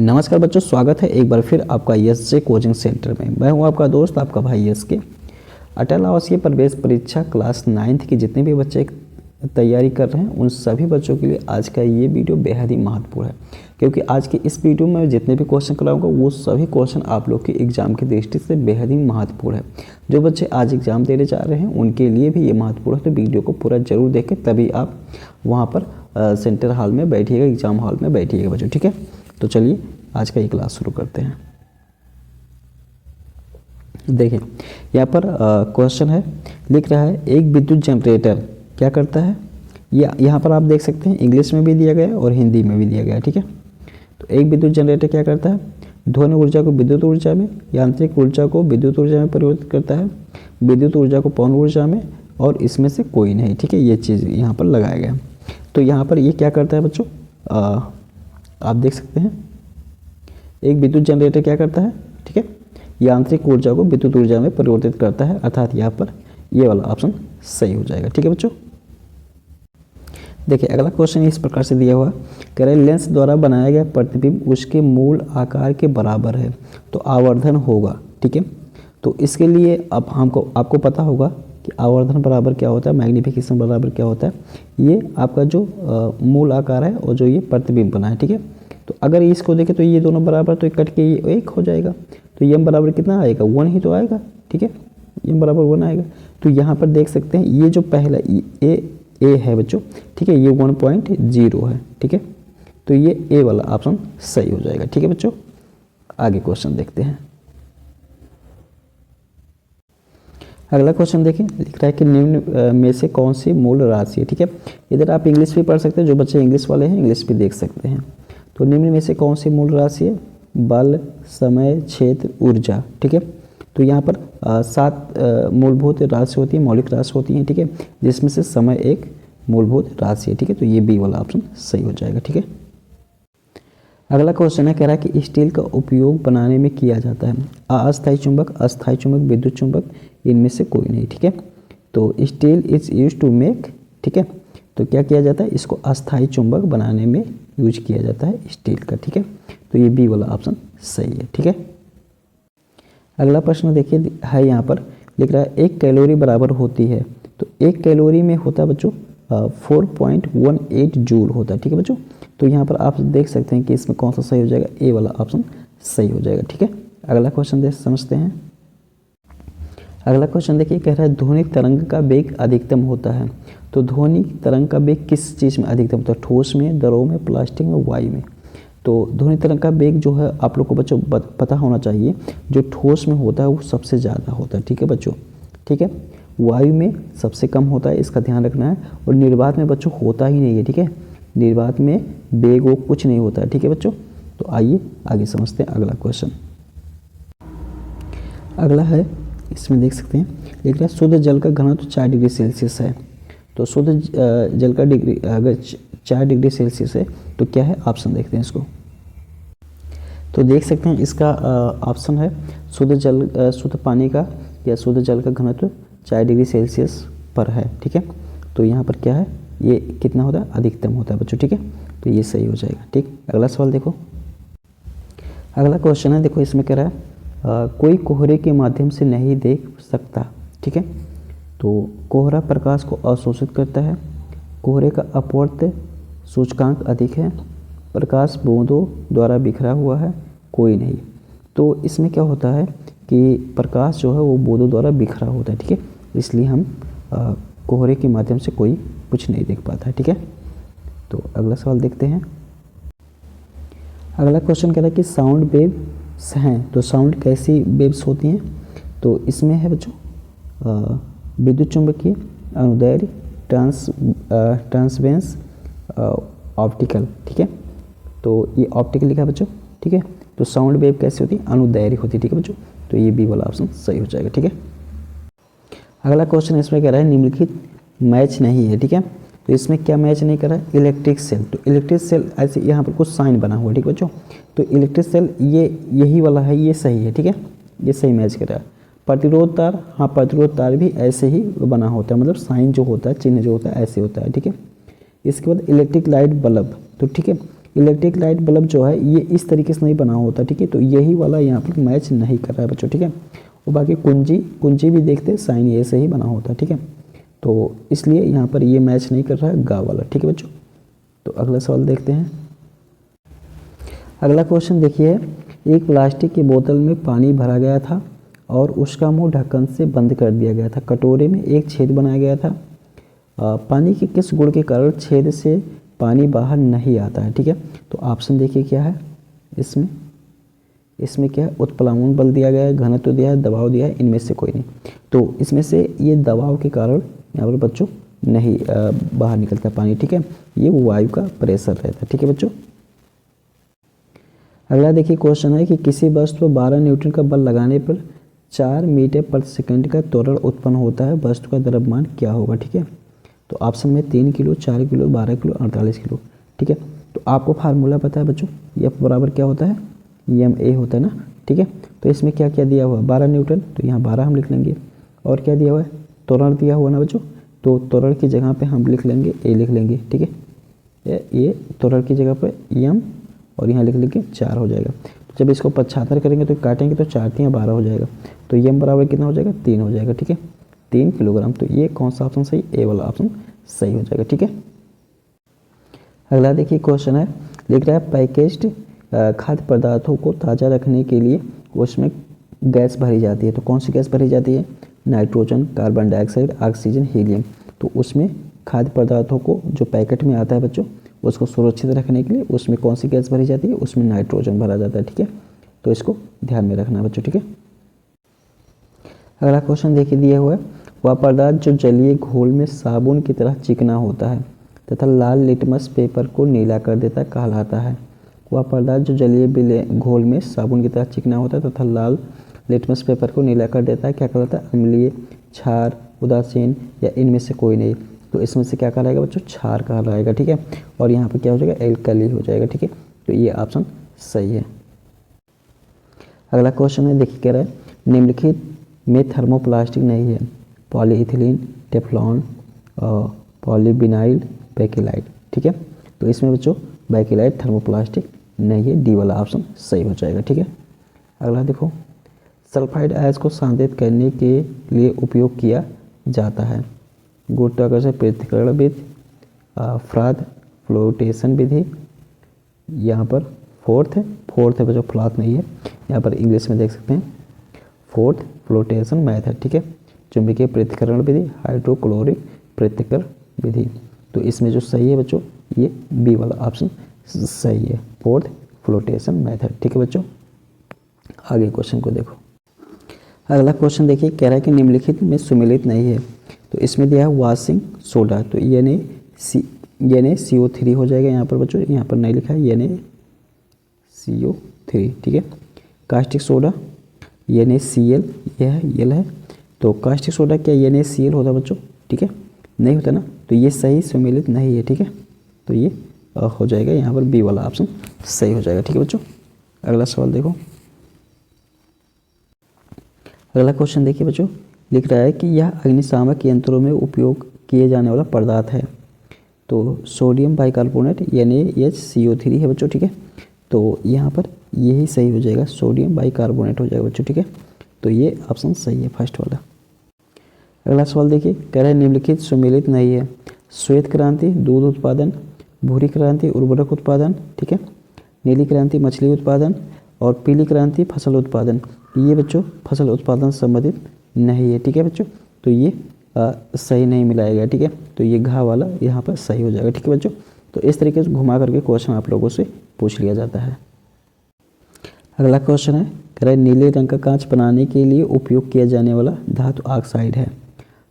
नमस्कार बच्चों, स्वागत है एक बार फिर आपका यस कोचिंग सेंटर में। मैं हूं आपका दोस्त, आपका भाई यस के। अटल आवासीय प्रवेश परीक्षा क्लास 9th के जितने भी बच्चे तैयारी कर रहे हैं उन सभी बच्चों के लिए आज का ये वीडियो बेहद ही महत्वपूर्ण है, क्योंकि आज के इस वीडियो में जितने भी क्वेश्चन कराऊंगा वो सभी क्वेश्चन आप लोग के एग्जाम की दृष्टि से बेहद ही महत्वपूर्ण है। जो बच्चे आज एग्जाम देने जा रहे हैं उनके लिए भी ये महत्वपूर्ण है, तो वीडियो को पूरा जरूर देखें, तभी आप वहाँ पर सेंटर हॉल में बैठिएगा, एग्जाम हॉल में बैठिएगा बच्चों। ठीक है, तो चलिए आज का ये क्लास शुरू करते हैं। देखिए यहाँ पर क्वेश्चन है, लिख रहा है एक विद्युत जनरेटर क्या करता है। यहाँ पर आप देख सकते हैं इंग्लिश में भी दिया गया है और हिंदी में भी दिया गया है। ठीक है, तो एक विद्युत जनरेटर क्या करता है, ध्वनि ऊर्जा को विद्युत ऊर्जा में, यांत्रिक ऊर्जा को विद्युत ऊर्जा में परिवर्तित करता है, विद्युत ऊर्जा को पवन ऊर्जा में, और इसमें से कोई नहीं। ठीक है, ये चीज़ यहाँ पर लगाया गया। तो यहाँ पर ये क्या करता है बच्चों, आप देख सकते हैं एक विद्युत जनरेटर क्या करता है, ठीक है, यांत्रिक ऊर्जा को विद्युत ऊर्जा में परिवर्तित करता है, अर्थात यहाँ पर ये वाला ऑप्शन सही हो जाएगा। ठीक है बच्चों, देखिए अगला क्वेश्चन इस प्रकार से दिया हुआ, कह रहे लेंस द्वारा बनाया गया प्रतिबिंब उसके मूल आकार के बराबर है तो आवर्धन होगा। ठीक है, तो इसके लिए अब आपको पता होगा कि आवर्धन बराबर क्या होता है, मैग्नीफिकेशन बराबर क्या होता है। ये आपका जो मूल आकार है और जो ये प्रतिबिंब बना है। ठीक है, तो अगर इसको देखें तो ये दोनों बराबर, तो कट के ये एक हो जाएगा, तो ये बराबर कितना आएगा, 1 ही तो आएगा। ठीक है, ये बराबर 1 आएगा। तो यहाँ पर देख सकते हैं ये जो पहला ए है बच्चों, ठीक है, ये 1.0 है। ठीक है, तो ये ए वाला ऑप्शन सही हो जाएगा। ठीक है बच्चों, आगे क्वेश्चन देखते हैं। अगला क्वेश्चन देखिए, लिख रहा है कि निम्न में से कौन सी मूल राशि है। ठीक है, इधर आप इंग्लिश भी पढ़ सकते हैं, जो बच्चे इंग्लिश वाले हैं इंग्लिश भी देख सकते हैं। तो निम्न में से कौन सी मूल राशि है, बल, समय, क्षेत्र, ऊर्जा। ठीक है, तो यहाँ पर 7 मूलभूत राशि होती है, मौलिक राशि होती हैं। ठीक है, जिसमें से समय एक मूलभूत राशि है। ठीक है, तो ये बी वाला ऑप्शन सही हो जाएगा। ठीक है, अगला क्वेश्चन है, कह रहा है कि स्टील का उपयोग बनाने में किया जाता है अस्थायी चुंबक, अस्थायी चुंबक, विद्युत चुंबक, इनमें से कोई नहीं। ठीक है, तो steel is use to make, ठीक है, तो क्या किया जाता है, इसको अस्थायी चुंबक बनाने में यूज किया जाता है स्टील का। ठीक है, तो ये बी वाला ऑप्शन सही है। ठीक है, अगला प्रश्न देखिए है, यहाँ पर लिख रहा है 1 कैलोरी बराबर होती है, तो 1 कैलोरी में होता है बच्चों 4.18 जूल होता है। ठीक है बच्चों, तो यहाँ पर आप देख सकते हैं कि इसमें कौन सा सही हो जाएगा, ए वाला ऑप्शन सही हो जाएगा। ठीक है, अगला क्वेश्चन समझते हैं। अगला क्वेश्चन देखिए, कह रहा है ध्वनि तरंग का वेग अधिकतम होता है, तो ध्वनि तरंग का वेग किस चीज़ में अधिकतम होता है, ठोस में, द्रव में, प्लास्टिक में, वायु में। तो ध्वनि तरंग का वेग जो है आप लोग को बच्चों पता होना चाहिए, जो ठोस में होता है वो सबसे ज़्यादा होता है। ठीक है बच्चों, ठीक है, वायु में सबसे कम होता है, इसका ध्यान रखना है, और निर्वात में बच्चों होता ही नहीं है। ठीक है, निर्वात में वेग वो कुछ नहीं होता है। ठीक है बच्चों, तो आइए आगे समझते हैं अगला क्वेश्चन। अगला है, इसमें देख सकते हैं, लिख रहा है शुद्ध जल का घनत्व 4 डिग्री सेल्सियस है, तो शुद्ध जल का डिग्री अगर 4 डिग्री सेल्सियस है तो क्या है, ऑप्शन देखते हैं इसको। तो देख सकते हैं इसका ऑप्शन है शुद्ध पानी का या शुद्ध जल का घनत्व 4 डिग्री सेल्सियस पर है। ठीक है, तो यहाँ पर क्या है, ये कितना होता है, अधिकतम होता है बच्चों। ठीक है, तो ये सही हो जाएगा। ठीक, अगला सवाल देखो। अगला क्वेश्चन है, देखो इसमें कह रहा है कोई कोहरे के माध्यम से नहीं देख सकता। ठीक है, तो कोहरा प्रकाश को अवशोषित करता है, कोहरे का अपवर्त्य सूचकांक अधिक है, प्रकाश बूंदों द्वारा बिखरा हुआ है, कोई नहीं। तो इसमें क्या होता है कि प्रकाश जो है वो बूंदों द्वारा बिखरा होता है। ठीक है, इसलिए हम कोहरे के माध्यम से कोई कुछ नहीं देख पाता है। ठीक है, तो अगला सवाल देखते हैं। अगला क्वेश्चन कह रहा है कि साउंड वेव्स हैं, तो साउंड कैसी वेव्स होती हैं, तो इसमें है बच्चों विद्युत चुंबकीय, अनुदैर्घ्य, ट्रांसवेंस, ऑप्टिकल। ठीक है, तो ये ऑप्टिकल लिखा है बच्चों। ठीक है, तो साउंड वेव कैसी होती है, अनुदैर्घ्य होती है। ठीक है बच्चों, तो ये बी वाला ऑप्शन सही हो जाएगा। ठीक है, अगला क्वेश्चन इसमें कह रहा है निम्नलिखित मैच नहीं है। ठीक है, तो इसमें क्या मैच नहीं कर रहा है, इलेक्ट्रिक सेल, तो इलेक्ट्रिक सेल ऐसे यहाँ पर कुछ साइन बना हुआ है। ठीक है बच्चों, तो इलेक्ट्रिक सेल ये यही वाला है, ये सही है। ठीक है, ये सही मैच कर रहा है। प्रतिरोध तार, हाँ प्रतिरोध तार भी ऐसे ही बना होता है, मतलब साइन जो होता है, चिन्ह जो होता है ऐसे होता है। ठीक है, इसके बाद इलेक्ट्रिक लाइट बल्ब, तो ठीक है, इलेक्ट्रिक लाइट बल्ब जो है ये इस तरीके से नहीं बना होता, ठीक है। तो यही वाला यहाँ पर मैच नहीं कर रहा है बच्चों, ठीक है। और बाकी कुंजी भी देखते साइन ये से ही बना होता है, ठीक है। तो इसलिए यहाँ पर ये मैच नहीं कर रहा है गा वाला, ठीक है बच्चों। तो अगला सवाल देखते हैं। अगला क्वेश्चन देखिए, एक प्लास्टिक की बोतल में पानी भरा गया था और उसका मुंह ढक्कन से बंद कर दिया गया था। कटोरे में एक छेद बनाया गया था। पानी के किस गुण के कारण छेद से पानी बाहर नहीं आता है, ठीक है। तो ऑप्शन देखिए क्या है इसमें क्या है, उत्प्लावन बल दिया गया है, घनत्व दिया है, दबाव दिया है, इनमें से कोई नहीं। तो इसमें से ये दबाव के कारण यहाँ पर बच्चों नहीं बाहर निकलता पानी, ठीक है। ये वायु का प्रेशर रहता है, ठीक है बच्चों। अगला देखिए क्वेश्चन है कि किसी वस्तु पर 12 न्यूटन का बल लगाने पर 4 मीटर प्रति सेकंड का त्वरण उत्पन्न होता है, वस्तु का द्रव्यमान क्या होगा, ठीक है। तो ऑप्शन में 3 किलो, 4 किलो, 12 किलो, 48 किलो, ठीक है। तो आपको फार्मूला पता है बच्चों, F बराबर क्या होता है, ma होता है ना, ठीक है। तो इसमें क्या क्या दिया हुआ है, 12 न्यूटन, तो यहाँ 12 हम लिख लेंगे। और क्या दिया हुआ है, त्वरण दिया हुआ ना बच्चों, तो त्वरण की जगह पे हम लिख लेंगे a लिख लेंगे, ठीक है। ये त्वरण की जगह पे m और यहाँ लिख लेंगे 4 हो जाएगा। तो जब इसको 75 करेंगे तो काटेंगे तो 4 3 12 हो जाएगा। तो m बराबर कितना हो जाएगा, 3 हो जाएगा, ठीक है, 3 किलोग्राम। तो ये कौन सा ऑप्शन सही, ए वाला ऑप्शन सही हो जाएगा, ठीक है। अगला देखिए क्वेश्चन है, लिख रहा है पैकेज्ड खाद्य पदार्थों को ताज़ा रखने के लिए उसमें गैस भरी जाती है। तो कौन सी गैस भरी जाती है, nitrogen, carbon dioxide, oxygen, helium. तो उसमें खाद्य पदार्थों को जो पैकेट में आता है बच्चों, उसको सुरक्षित रखने के लिए उसमें कौन सी गैस भरी जाती है, उसमें नाइट्रोजन भरा जाता है, ठीक है। तो इसको ध्यान में रखना बच्चों, ठीक है। अगला क्वेश्चन देखिए दिया हुआ है, वह पदार्थ जो जलीय घोल में साबुन की तरह चिकना होता है तथा लाल लिटमस पेपर को नीला कर देता कहलाता है। वह पदार्थ जो जलीय घोल में साबुन की तरह चिकना होता है तथा लाल लिटमस पेपर को नीला कर देता है, क्या कहलाता है, अम्लीय, क्षार, उदासीन या इनमें से कोई नहीं। तो इसमें से क्या कहलाएगा बच्चों, क्षार कहलाएगा, ठीक है। और यहाँ पर क्या हो जाएगा, एल्कली हो जाएगा, ठीक है। तो ये ऑप्शन सही है। अगला क्वेश्चन है, देखिए कह रहा है निम्नलिखित में थर्मोप्लास्टिक नहीं है, पॉलीइथिलीन, टेफ्लॉन, पॉलीविनाइल, बेकेलाइट, ठीक है। तो इसमें बच्चों बेकेलाइट थर्मोप्लास्टिक नहीं है, डी वाला ऑप्शन सही हो जाएगा, ठीक है। अगला देखो, सल्फाइड आयस को शांतित करने के लिए उपयोग किया जाता है, गुरुत्वाकर्षण पृथक्करण विधि, फ्राद फ्लोटेशन विधि, यहाँ पर फोर्थ है बच्चों, फ्लॉथ नहीं है, यहाँ पर इंग्लिश में देख सकते हैं, फोर्थ फ्लोटेशन मेथड, ठीक है। चुंबकीय पृथक्करण विधि, हाइड्रोक्लोरिक पृथक्करण विधि। तो इसमें जो सही है बच्चों, ये बी वाला ऑप्शन सही है, फोर्थ फ्लोटेशन मेथड, ठीक है बच्चों। आगे क्वेश्चन को देखो। अगला क्वेश्चन देखिए, कह रहा है कि निम्नलिखित में सुमेलित नहीं है। तो इसमें दिया है वाशिंग सोडा, तो NaCO3 हो जाएगा यहाँ पर बच्चों, यहाँ पर नहीं लिखा है NaCO3, ठीक है। कास्टिक सोडा NaCl, यह है यल है। तो कास्टिक सोडा क्या NaCl होता है बच्चों, ठीक है, नहीं होता ना। तो ये सही सुमेलित नहीं है, ठीक है। तो ये हो जाएगा यहाँ पर बी वाला ऑप्शन सही हो जाएगा, ठीक है बच्चों। अगला सवाल देखो। अगला क्वेश्चन देखिए बच्चों, लिख रहा है कि यह अग्निशामक यंत्रों में उपयोग किए जाने वाला पदार्थ है। तो सोडियम बाइकार्बोनेट NaHCO3 है बच्चों, ठीक है। तो यहाँ पर यही सही हो जाएगा, सोडियम बाइकार्बोनेट हो जाएगा बच्चों, ठीक है। तो ये ऑप्शन सही है, फर्स्ट वाला। अगला सवाल देखिए, कह रहा है निम्नलिखित सुमेलित नहीं है, श्वेत क्रांति दूध उत्पादन, भूरी क्रांति उर्वरक उत्पादन, ठीक है, नीली क्रांति मछली उत्पादन और पीली क्रांति फसल उत्पादन। ये बच्चों फसल उत्पादन संबंधित नहीं है, ठीक है बच्चों। तो ये सही नहीं मिलाएगा, ठीक है। तो ये घा वाला यहाँ पर सही हो जाएगा, ठीक है बच्चों। तो इस तरीके से घुमा करके क्वेश्चन आप लोगों से पूछ लिया जाता है। अगला क्वेश्चन है, कह रहा है नीले रंग का कांच बनाने के लिए उपयोग किया जाने वाला धातु ऑक्साइड है।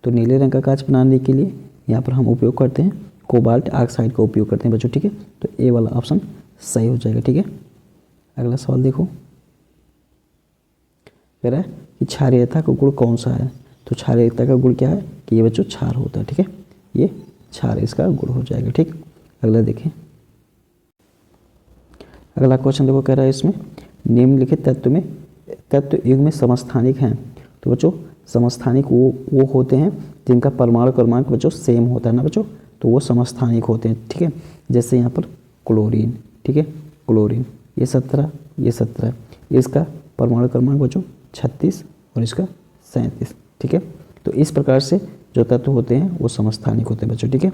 तो नीले रंग का कांच बनाने के लिए यहाँ पर हम उपयोग करते हैं कोबाल्ट ऑक्साइड का उपयोग करते हैं बच्चों, ठीक है। तो ए वाला ऑप्शन सही हो जाएगा, ठीक है। अगला सवाल देखो, कह रहा है कि क्षारीयता का गुण कौन सा है। तो क्षारीयता का गुण क्या है कि ये बच्चों क्षार होता है, ठीक है, ये क्षार इसका गुण हो जाएगा, ठीक। अगला देखें, अगला क्वेश्चन देखो, कह रहा है इसमें निम्नलिखित तत्व युग में समस्थानिक हैं। तो बच्चों समस्थानिक वो होते हैं जिनका परमाणु क्रमांक बच्चों सेम होता है ना बच्चों, तो वो समस्थानिक होते हैं, ठीक है। जैसे यहाँ पर क्लोरीन, ठीक है। क्लोरीन ये 17, ये 17, इसका परमाणु क्रमांक बच्चों 36 और इसका 37, ठीक है। तो इस प्रकार से जो तत्व होते हैं वो समस्थानिक होते हैं बच्चों, ठीक है।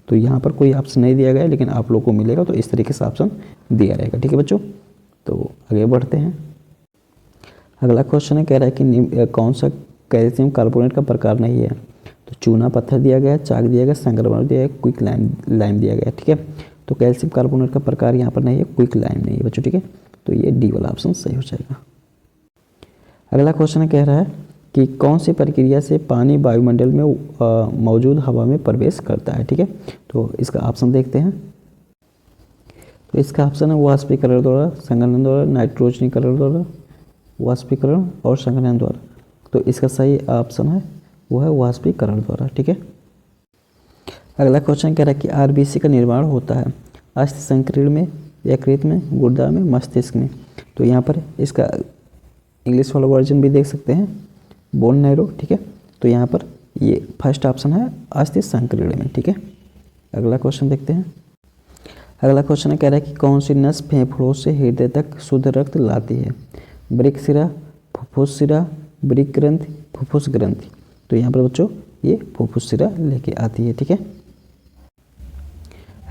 तो यहाँ पर कोई ऑप्शन नहीं दिया गया है, लेकिन आप लोग को मिलेगा तो इस तरीके से ऑप्शन दिया रहेगा, ठीक है बच्चों। तो आगे बढ़ते हैं। अगला क्वेश्चन है, कह रहा है कि कौन सा कैल्शियम कार्बोनेट का प्रकार नहीं है। तो चूना पत्थर दिया गया है, चाक दिया गया, संक्रमण दिया गया, क्विक लाइम दिया गया है, ठीक है। तो कैल्शियम कार्बोनेट का प्रकार यहाँ पर नहीं है, क्विक लाइम नहीं है बच्चों, ठीक है। तो ये डी वाला ऑप्शन सही हो जाएगा। अगला क्वेश्चन है, कह रहा है कि कौन सी प्रक्रिया से पानी वायुमंडल में मौजूद हवा में प्रवेश करता है, ठीक है। तो इसका ऑप्शन देखते हैं। तो इसका ऑप्शन है वाष्पीकरण द्वारा, संघनन द्वारा, नाइट्रोजनीकरण द्वारा, वाष्पीकरण और संघनन द्वारा। तो इसका सही ऑप्शन है वो है वाष्पीकरण द्वारा, ठीक है। अगला क्वेश्चन कह रहा है कि आरबीसी का निर्माण होता है अस्थि संकीर्ण में, यकृत में, गुर्दा में, मस्तिष्क में। तो यहाँ पर इसका इंग्लिश वाला वर्जन भी देख सकते हैं, बोन नैरो, ठीक है। तो यहाँ पर ये फर्स्ट ऑप्शन है अस्थि संकीर्ण में, ठीक है। अगला क्वेश्चन देखते हैं। अगला क्वेश्चन है, कह रहा है कि कौन सी नस फेफड़ों से हृदय तक शुद्ध रक्त लाती है। वृक्क शिरा, फुफ्फुस शिरा, वृक्क ग्रंथि, फुफ्फुस ग्रंथि। तो यहाँ पर बच्चों ये फुफ्फुस शिरा लेके आती है, ठीक है।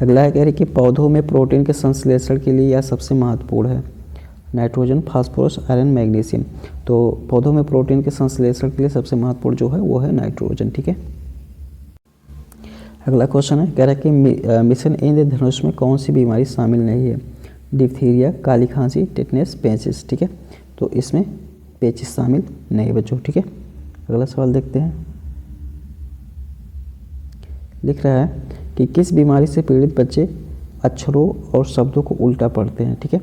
अगला है, कह रही है कि पौधों में प्रोटीन के संश्लेषण के लिए यह सबसे महत्वपूर्ण है। Nitrogen, phosphorus, iron, magnesium. तो पौधों में प्रोटीन के संश्लेषण के लिए सबसे महत्वपूर्ण जो है वो है नाइट्रोजन, ठीक है। अगला क्वेश्चन है, कह रहा है कि मिशन इंद्रधनुष में कौन सी बीमारी शामिल नहीं है। डिप्थीरिया, काली खांसी, टिटनेस, पेचिस, ठीक है। तो इसमें पेचिस शामिल नहीं है बच्चों, ठीक है। अगला सवाल देखते हैं। लिख रहा है कि किस बीमारी से पीड़ित बच्चे अक्षरों और शब्दों को उल्टा पढ़ते हैं, ठीक है।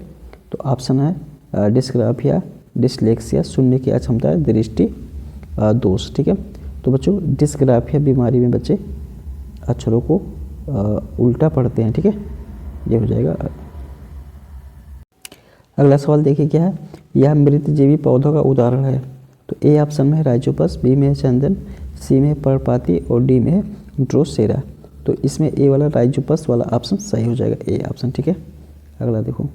तो ऑप्शन है डिस्ग्राफिया, डिसलेक्सिया, सुनने की अक्षमता, दृष्टि दोष, ठीक है। तो बच्चों डिस्ग्राफिया बीमारी में बच्चे अक्षरों को उल्टा पढ़ते हैं, ठीक है। ये हो जाएगा। अगला सवाल देखिए क्या है, यह मृतजीवी पौधों का उदाहरण है। तो ए ऑप्शन में है राइजोपस, बी में है चंदन, सी में है पर्णपाती और डी में है ड्रोसेरा। तो इसमें ए वाला राइजोपस वाला ऑप्शन सही हो जाएगा, ए ऑप्शन, ठीक है। अगला देखो,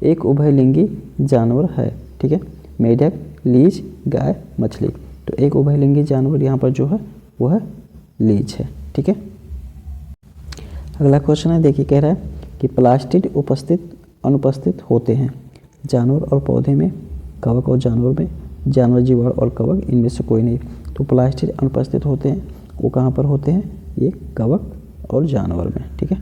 एक उभयलिंगी जानवर है, ठीक है। मेढक, लीच, गाय, मछली। तो एक उभयलिंगी जानवर यहाँ पर जो है वो है लीच है, ठीक है। अगला क्वेश्चन है, देखिए कह रहा है कि प्लास्टिड उपस्थित अनुपस्थित होते हैं जानवर और पौधे में, कवक और जानवर में, जानवर, जीवाणु और कवक इनमें से कोई नहीं। तो प्लास्टिड अनुपस्थित होते हैं, वो कहाँ पर होते हैं, ये कवक और जानवर में, ठीक है।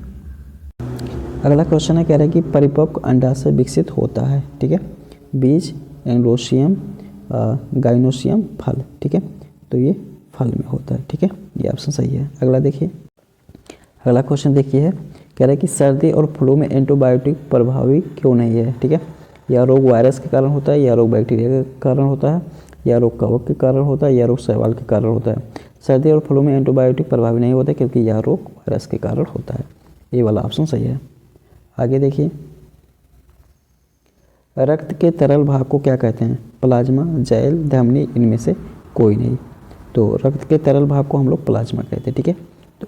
अगला क्वेश्चन है, कह रहा है कि परिपक्व अंडाशय विकसित होता है, ठीक है। बीज, एंड्रोशियम, गाइनोशियम, फल, ठीक है। तो ये फल में होता है, ठीक है। ये ऑप्शन सही है। अगला देखिए, अगला क्वेश्चन देखिए है, कह रहा है कि सर्दी और फ्लू में एंटीबायोटिक प्रभावी क्यों नहीं है, ठीक है। या रोग वायरस के कारण होता है, या रोग बैक्टीरिया के कारण होता है, या रोग कवक के कारण होता है, या रोग शैवाल के कारण होता है। सर्दी और फ्लू में एंटीबायोटिक प्रभावी नहीं होता क्योंकि यह रोग वायरस के कारण होता है। ये वाला ऑप्शन सही है। आगे देखिए, रक्त के तरल भाग को क्या कहते हैं। प्लाज्मा, जेल, धमनी, इनमें से कोई नहीं। तो रक्त के तरल भाग को हम लोग प्लाज्मा कहते हैं, ठीक है।